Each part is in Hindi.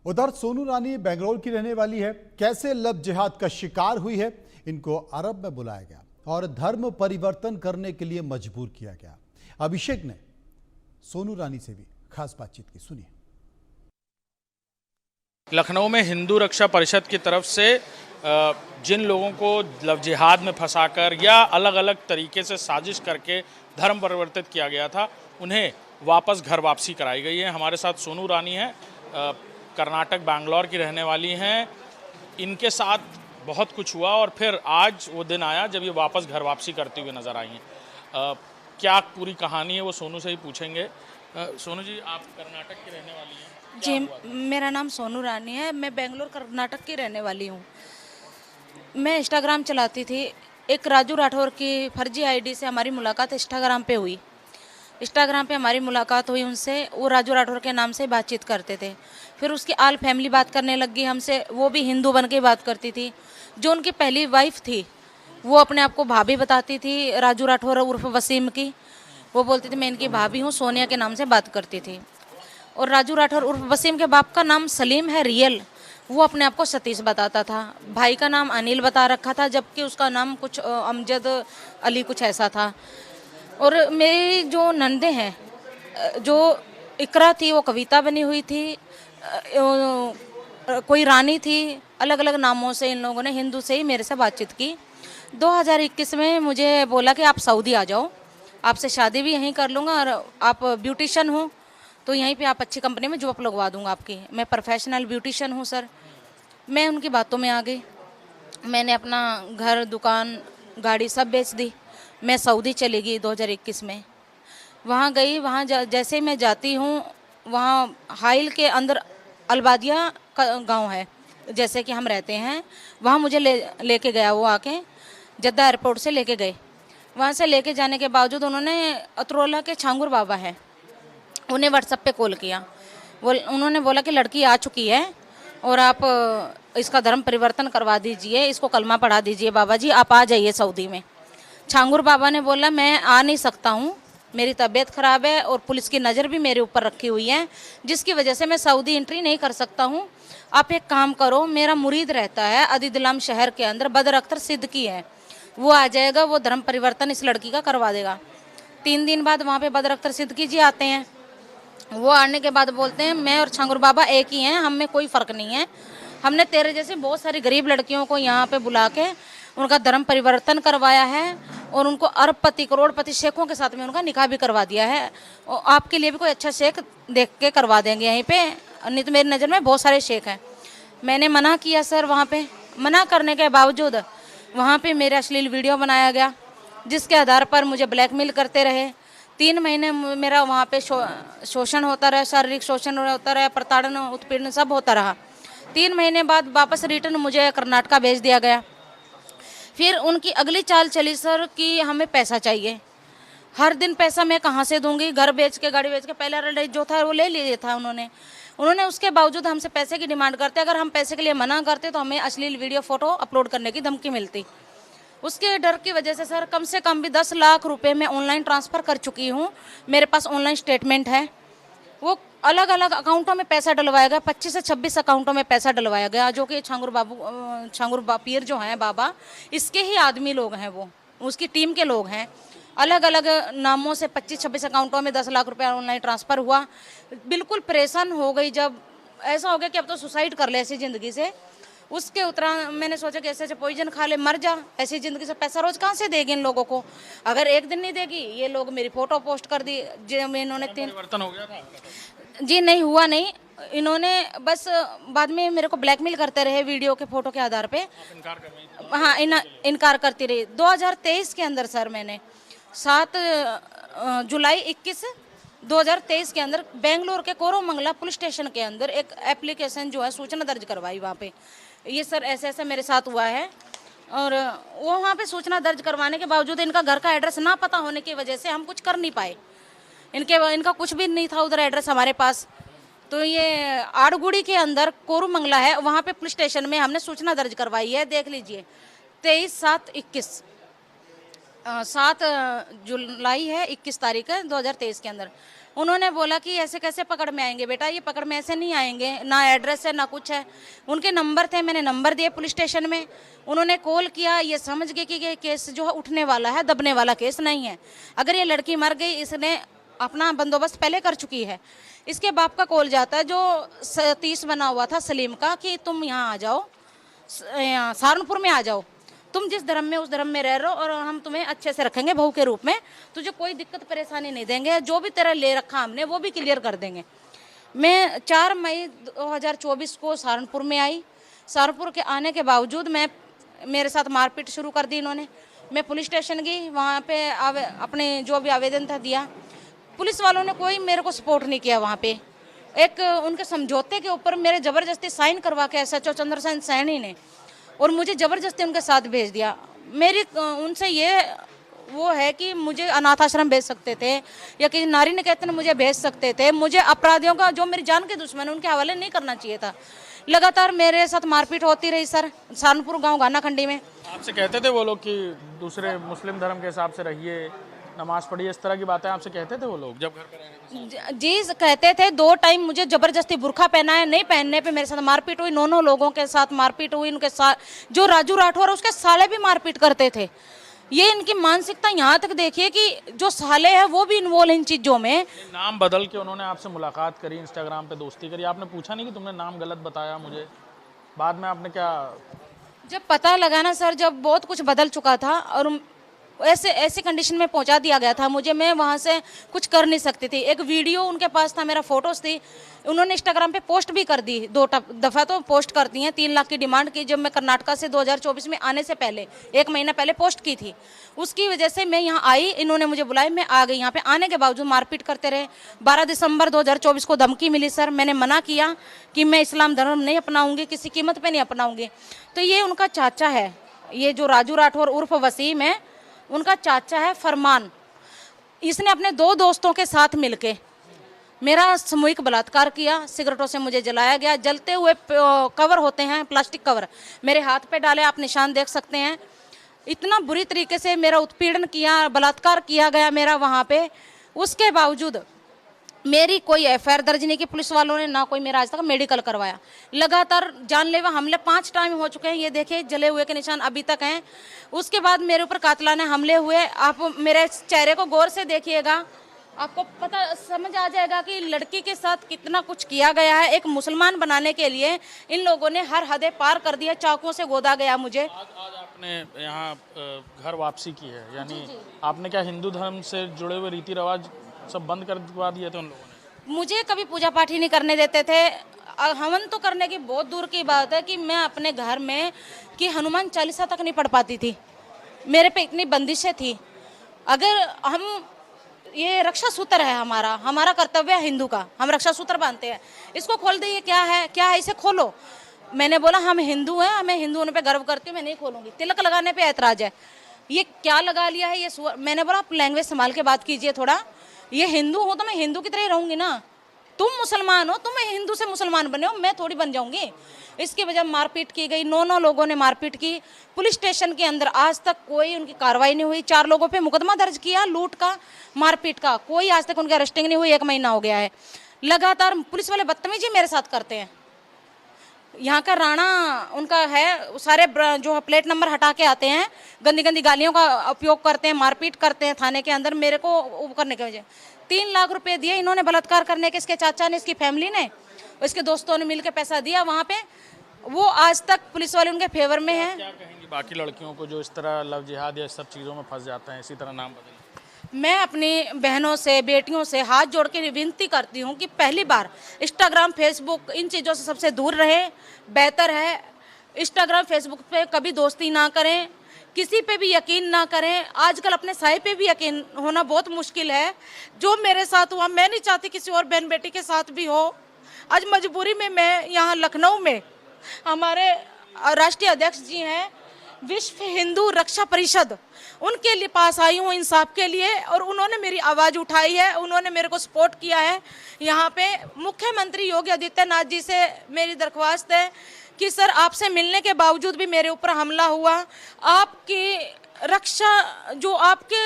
उधर सोनू रानी बेंगलोर की रहने वाली है। कैसे लव जिहाद का शिकार हुई है, इनको अरब में बुलाया गया और धर्म परिवर्तन करने के लिए मजबूर किया गया। अभिषेक ने सोनू रानी से भी खास बातचीत की, सुनिए। लखनऊ में हिंदू रक्षा परिषद की तरफ से जिन लोगों को लव जिहाद में फंसाकर या अलग अलग तरीके से साजिश करके धर्म परिवर्तित किया गया था, उन्हें वापस घर वापसी कराई गई है। हमारे साथ सोनू रानी हैं, कर्नाटक बेंगलोर की रहने वाली हैं। इनके साथ बहुत कुछ हुआ और फिर आज वो दिन आया जब ये वापस घर वापसी करती हुई नज़र आई हैं। क्या पूरी कहानी है वो सोनू से ही पूछेंगे। सोनू जी, आप कर्नाटक की रहने वाली हैं? जी, मेरा नाम सोनू रानी है। मैं बेंगलोर कर्नाटक की रहने वाली हूँ। मैं इंस्टाग्राम चलाती थी। एक राजू राठौर की फर्जी आईडी से हमारी मुलाकात इंस्टाग्राम पे हुई। इंस्टाग्राम पे हमारी मुलाकात हुई उनसे। वो राजू राठौर के नाम से बातचीत करते थे। फिर उसकी आल फैमिली बात करने लग गई हमसे। वो भी हिंदू बन के बात करती थी। जो उनकी पहली वाइफ थी वो अपने आप को भाभी बताती थी, राजू राठौर उर्फ वसीम की। वो बोलती थी मैं इनकी भाभी हूँ, सोनिया के नाम से बात करती थी। और राजू राठौर उर्फ वसीम के बाप का नाम सलीम है रियल। वो अपने आप को सतीश बताता था। भाई का नाम अनिल बता रखा था, जबकि उसका नाम कुछ अमजद अली कुछ ऐसा था। और मेरी जो नंदे हैं, जो इकरा थी वो कविता बनी हुई थी, कोई रानी थी। अलग अलग नामों से इन लोगों ने हिंदू से ही मेरे से बातचीत की। 2021 में मुझे बोला कि आप सऊदी आ जाओ, आपसे शादी भी यहीं कर लूँगा और आप ब्यूटिशियन हो तो यहीं पे आप अच्छी कंपनी में जॉब लगवा दूंगा आपकी। मैं प्रोफेशनल ब्यूटिशियन हूँ सर। मैं उनकी बातों में आ गई। मैंने अपना घर, दुकान, गाड़ी सब बेच दी। मैं सऊदी चली गई 2021 में। वहाँ गई, वहाँ जैसे मैं जाती हूँ, वहाँ हाइल के अंदर अलबादिया का गाँव है जैसे कि हम रहते हैं। वहाँ मुझे लेके गया वो आके, जद्दा एयरपोर्ट से लेके गए। वहाँ से लेके जाने के बावजूद उन्होंने अतरोला के छांगुर बाबा हैं, उन्हें व्हाट्सएप पे कॉल किया। उन्होंने बोला कि लड़की आ चुकी है और आप इसका धर्म परिवर्तन करवा दीजिए, इसको कलमा पढ़ा दीजिए बाबा जी, आप आ जाइए सऊदी में। छांगुर बाबा ने बोला मैं आ नहीं सकता हूँ, मेरी तबीयत ख़राब है और पुलिस की नज़र भी मेरे ऊपर रखी हुई है, जिसकी वजह से मैं सऊदी एंट्री नहीं कर सकता हूँ। आप एक काम करो, मेरा मुरीद रहता है अदीदलाम शहर के अंदर, बदर अख्तर सिद्दीकी है, वो आ जाएगा, वो धर्म परिवर्तन इस लड़की का करवा देगा। 3 दिन बाद वहाँ पर बदर अख्तर सिद्दीकी जी आते हैं। वो आने के बाद बोलते हैं मैं और छांगुर बाबा एक ही हैं, हम में कोई फ़र्क नहीं है। हमने तेरे जैसे बहुत सारी गरीब लड़कियों को यहाँ पे बुला के उनका धर्म परिवर्तन करवाया है और उनको अरबपति करोड़पति शेखों के साथ में उनका निकाह भी करवा दिया है। और आपके लिए भी कोई अच्छा शेख देख के करवा देंगे यहीं पे, नहीं तो मेरी नज़र में बहुत सारे शेख हैं। मैंने मना किया सर। वहाँ पर मना करने के बावजूद वहाँ पर मेरा अश्लील वीडियो बनाया गया, जिसके आधार पर मुझे ब्लैकमेल करते रहे। 3 महीने मेरा वहाँ पे शोषण होता रहा, शारीरिक शोषण होता रहा, प्रताड़न, उत्पीड़न सब होता रहा। 3 महीने बाद वापस रिटर्न मुझे कर्नाटका भेज दिया गया। फिर उनकी अगली चाल चली सर कि हमें पैसा चाहिए। हर दिन पैसा मैं कहाँ से दूंगी, घर बेच के, गाड़ी बेच के, पहला रेट जो था वो ले लिया था उन्होंने उसके बावजूद हमसे पैसे की डिमांड करते। अगर हम पैसे के लिए मना करते तो हमें अश्लील वीडियो फ़ोटो अपलोड करने की धमकी मिलती। उसके डर की वजह से कम भी 10 लाख रुपए मैं ऑनलाइन ट्रांसफ़र कर चुकी हूँ। मेरे पास ऑनलाइन स्टेटमेंट है। वो अलग अलग अकाउंटों में पैसा डलवाया गया, 25 से 26 अकाउंटों में पैसा डलवाया गया, जो कि छांगुर पीर जो हैं बाबा, इसके ही आदमी लोग हैं, वो उसकी टीम के लोग हैं। अलग अलग नामों से 25-26 अकाउंटों में 10 लाख रुपया ऑनलाइन ट्रांसफ़र हुआ। बिल्कुल परेशान हो गई, जब ऐसा हो गया कि अब तो सुसाइड कर ले ऐसी ज़िंदगी से। उसके उतरा मैंने सोचा कि ऐसे पॉइजन खा ले, मर जा, ऐसी ज़िंदगी से पैसा रोज़ कहाँ से देगी इन लोगों को। अगर एक दिन नहीं देगी, ये लोग मेरी फ़ोटो पोस्ट कर दी। इन्होंने 3 परिवर्तन हो गया था? जी नहीं हुआ, नहीं। इन्होंने बस बाद में मेरे को ब्लैकमेल करते रहे वीडियो के फ़ोटो के आधार पे। इनकार कर रही थी? हाँ, इनकार करती रही। 2023 के अंदर सर मैंने 7 जुलाई 2023 के अंदर बेंगलोर के कोरोमंगला पुलिस स्टेशन के अंदर एक एप्लीकेशन जो है सूचना दर्ज करवाई वहाँ पे। ये सर ऐसे ऐसे मेरे साथ हुआ है। और वो वहाँ पे सूचना दर्ज करवाने के बावजूद इनका घर का एड्रेस ना पता होने की वजह से हम कुछ कर नहीं पाए। इनका कुछ भी नहीं था उधर एड्रेस हमारे पास। तो ये आड़गुड़ी के अंदर कोरोमंगला है, वहाँ पे पुलिस स्टेशन में हमने सूचना दर्ज करवाई है। देख लीजिए, 23/7/21 7 जुलाई है, 21 तारीख है 2023 के अंदर। उन्होंने बोला कि ऐसे कैसे पकड़ में आएंगे बेटा, ये पकड़ में ऐसे नहीं आएंगे, ना एड्रेस है ना कुछ है। उनके नंबर थे, मैंने नंबर दिए पुलिस स्टेशन में। उन्होंने कॉल किया, ये समझ गए कि ये केस जो है उठने वाला है, दबने वाला केस नहीं है। अगर ये लड़की मर गई, इसने अपना बंदोबस्त पहले कर चुकी है। इसके बाप का कॉल जाता है जो 30 बना हुआ था सलीम का, कि तुम यहाँ आ जाओ, सहारनपुर में आ जाओ, तुम जिस धर्म में उस धर्म में रह रहे हो और हम तुम्हें अच्छे से रखेंगे बहू के रूप में, तुझे कोई दिक्कत परेशानी नहीं देंगे, जो भी तेरा ले रखा हमने वो भी क्लियर कर देंगे। मैं 4 मई 2024 को सहारनपुर में आई। सहारनपुर के आने के बावजूद मेरे साथ मारपीट शुरू कर दी इन्होंने। मैं पुलिस स्टेशन गई, वहाँ पे अपने जो भी आवेदन था दिया। पुलिस वालों ने कोई मेरे को सपोर्ट नहीं किया। वहाँ पे एक उनके समझौते के ऊपर मेरे ज़बरदस्ती साइन करवा के SHO चंद्रसेन सैनी ने, और मुझे ज़बरदस्ती उनके साथ भेज दिया। मेरी उनसे ये वो है कि मुझे अनाथ आश्रम भेज सकते थे या किसी नारी निकेतन मुझे भेज सकते थे। मुझे अपराधियों का, जो मेरी जान के दुश्मन है, उनके हवाले नहीं करना चाहिए था। लगातार मेरे साथ मारपीट होती रही सर, सहारनपुर गाँव गानाखंडी में। आपसे कहते थे वो लोग कि दूसरे मुस्लिम धर्म के हिसाब से रहिए, नमाज पढ़िए, इस तरह की बातें आपसे कहते थे वो लोग जब घर पे रहने के? जी कहते थे। 2 टाइम मुझे ज़बरदस्ती बुर्खा पहनाया, नहीं पहनने पे मेरे साथ मारपीट हुई। 9 लोगों के साथ मारपीट हुई। उनके साथ जो राजू राठौर उसके साले भी मारपीट करते थे। ये इनकी मानसिकता यहाँ तक देखिए कि जो साले हैं वो भी इन्वॉल्व इन चीज़ों में। नाम बदल के उन्होंने आपसे मुलाकात करी, इंस्टाग्राम पे दोस्ती करी, आपने पूछा नहीं कि तुमने नाम गलत बताया मुझे? बाद में आपने क्या? जब पता लगा ना सर, जब बहुत कुछ बदल चुका था और ऐसे कंडीशन में पहुंचा दिया गया था मुझे, मैं वहां से कुछ कर नहीं सकती थी। एक वीडियो उनके पास था, मेरा फोटोज थी, उन्होंने इंस्टाग्राम पे पोस्ट भी कर दी। 2 दफ़ा तो पोस्ट करती हैं। 3 लाख की डिमांड की जब मैं कर्नाटका से 2024 में आने से पहले 1 महीना पहले पोस्ट की थी। उसकी वजह से मैं यहाँ आई, इन्होंने मुझे बुलाया, मैं आ गई। यहाँ पे आने के बावजूद मारपीट करते रहे। 12 दिसंबर 2024 को धमकी मिली सर। मैंने मना किया कि मैं इस्लाम धर्म नहीं अपनाऊंगी, किसी कीमत पर नहीं अपनाऊंगी। तो ये उनका चाचा है, ये जो राजू राठौर उर्फ वसीम है, उनका चाचा है फरमान। इसने अपने 2 दोस्तों के साथ मिलके मेरा सामूहिक बलात्कार किया। सिगरेटों से मुझे जलाया गया। जलते हुए कवर होते हैं, प्लास्टिक कवर, मेरे हाथ पे डाले, आप निशान देख सकते हैं। इतना बुरी तरीके से मेरा उत्पीड़न किया, बलात्कार किया गया मेरा वहाँ पे। उसके बावजूद मेरी कोई FIR दर्ज नहीं की पुलिस वालों ने, ना कोई मेरा आज तक मेडिकल करवाया। लगातार जानलेवा हमले 5 टाइम हो चुके हैं। ये देखिए जले हुए के निशान अभी तक हैं। उसके बाद मेरे ऊपर कातिलाना हमले हुए। आप मेरे चेहरे को गौर से देखिएगा, आपको पता समझ आ जाएगा कि लड़की के साथ कितना कुछ किया गया है। एक मुसलमान बनाने के लिए इन लोगों ने हर हदें पार कर दिया। चाकुओं से गोदा गया मुझे। आज आपने यहाँ घर वापसी की है, यानी आपने क्या हिंदू धर्म से जुड़े हुए रीति रिवाज सब बंद करवा दिए थे उन लोगों ने? मुझे कभी पूजा पाठ ही नहीं करने देते थे। हवन तो करने की बहुत दूर की बात है कि मैं अपने घर में कि हनुमान चालीसा तक नहीं पढ़ पाती थी। मेरे पे इतनी बंदिशें थी। अगर हम, ये रक्षा सूत्र है हमारा कर्तव्य है हिंदू का, हम रक्षा सूत्र बांधते हैं। इसको खोल दे, ये क्या है इसे खोलो। मैंने बोला हम हिंदू हैं, मैं हिंदू होने पे गर्व करती हूँ, मैं नहीं खोलूंगी। तिलक लगाने पे ऐतराज है, ये क्या लगा लिया है ये। मैंने बोला आप लैंग्वेज संभाल के बात कीजिए थोड़ा। ये हिंदू हो तो मैं हिंदू की तरह ही रहूंगी ना। तुम मुसलमान हो, तुम हिंदू से मुसलमान बने हो, मैं थोड़ी बन जाऊंगी। इसकी वजह मारपीट की गई। 9 लोगों ने मारपीट की। पुलिस स्टेशन के अंदर आज तक कोई उनकी कार्रवाई नहीं हुई। 4 लोगों पे मुकदमा दर्ज किया, लूट का, मारपीट का, कोई आज तक उनकी अरेस्टिंग नहीं हुई। 1 महीना हो गया है। लगातार पुलिस वाले बदतमीजी मेरे साथ करते हैं। यहाँ का राणा उनका है, सारे जो प्लेट नंबर हटा के आते हैं, गंदी गंदी गालियों का उपयोग करते हैं, मारपीट करते हैं थाने के अंदर। मेरे को करने की वजह 3 लाख रुपए दिए इन्होंने बलात्कार करने के। इसके चाचा ने, इसकी फैमिली ने, इसके दोस्तों ने मिलकर पैसा दिया वहाँ पे। वो आज तक पुलिस वाले उनके फेवर में है। क्या कहेंगी बाकी लड़कियों को जो इस तरह लव जिहाद या सब चीज़ों में फंस जाते हैं, इसी तरह नाम बदल? मैं अपनी बहनों से, बेटियों से हाथ जोड़ के विनती करती हूँ कि पहली बार इंस्टाग्राम, फेसबुक, इन चीज़ों से सबसे दूर रहे, बेहतर है। इंस्टाग्राम, फेसबुक पे कभी दोस्ती ना करें, किसी पे भी यकीन ना करें। आजकल अपने साए पे भी यकीन होना बहुत मुश्किल है। जो मेरे साथ हुआ, मैं नहीं चाहती किसी और बहन बेटी के साथ भी हो। आज मजबूरी में मैं यहाँ लखनऊ में, हमारे राष्ट्रीय अध्यक्ष जी हैं विश्व हिंदू रक्षा परिषद, उनके लिए पास आई हूँ इंसाफ के लिए, और उन्होंने मेरी आवाज़ उठाई है, उन्होंने मेरे को सपोर्ट किया है। यहाँ पे मुख्यमंत्री योगी आदित्यनाथ जी से मेरी दरख्वास्त है कि सर आपसे मिलने के बावजूद भी मेरे ऊपर हमला हुआ। आपकी रक्षा, जो आपके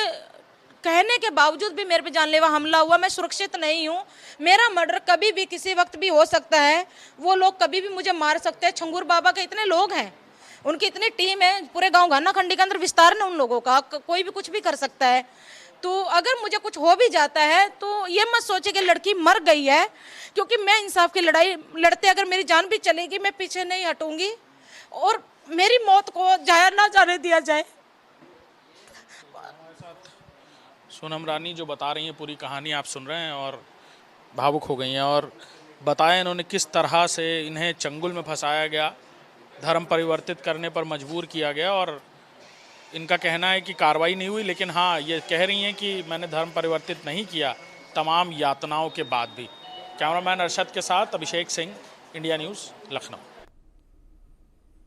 कहने के बावजूद भी मेरे पे जानलेवा हमला हुआ, मैं सुरक्षित नहीं हूँ। मेरा मर्डर कभी भी किसी वक्त भी हो सकता है, वो लोग कभी भी मुझे मार सकते हैं। छंगूर बाबा के इतने लोग हैं, उनकी इतनी टीम है, पूरे गांव घाना खंडी के अंदर विस्तार है उन लोगों का, कोई भी कुछ भी कर सकता है। तो अगर मुझे कुछ हो भी जाता है तो ये मत सोचे कि लड़की मर गई है, क्योंकि मैं इंसाफ की लड़ाई लड़ते अगर मेरी जान भी चलेगी, मैं पीछे नहीं हटूंगी और मेरी मौत को जाया ना जाने दिया जाए। सोनम रानी जो बता रही हैं पूरी कहानी आप सुन रहे हैं और भावुक हो गई हैं, और बताया इन्होंने किस तरह से इन्हें चंगुल में फंसाया गया, धर्म परिवर्तित करने पर मजबूर किया गया। और इनका कहना है कि कार्रवाई नहीं हुई, लेकिन हाँ ये कह रही हैं कि मैंने धर्म परिवर्तित नहीं किया तमाम यातनाओं के बाद भी। कैमरामैन अरशद के साथ अभिषेक सिंह, इंडिया न्यूज़, लखनऊ।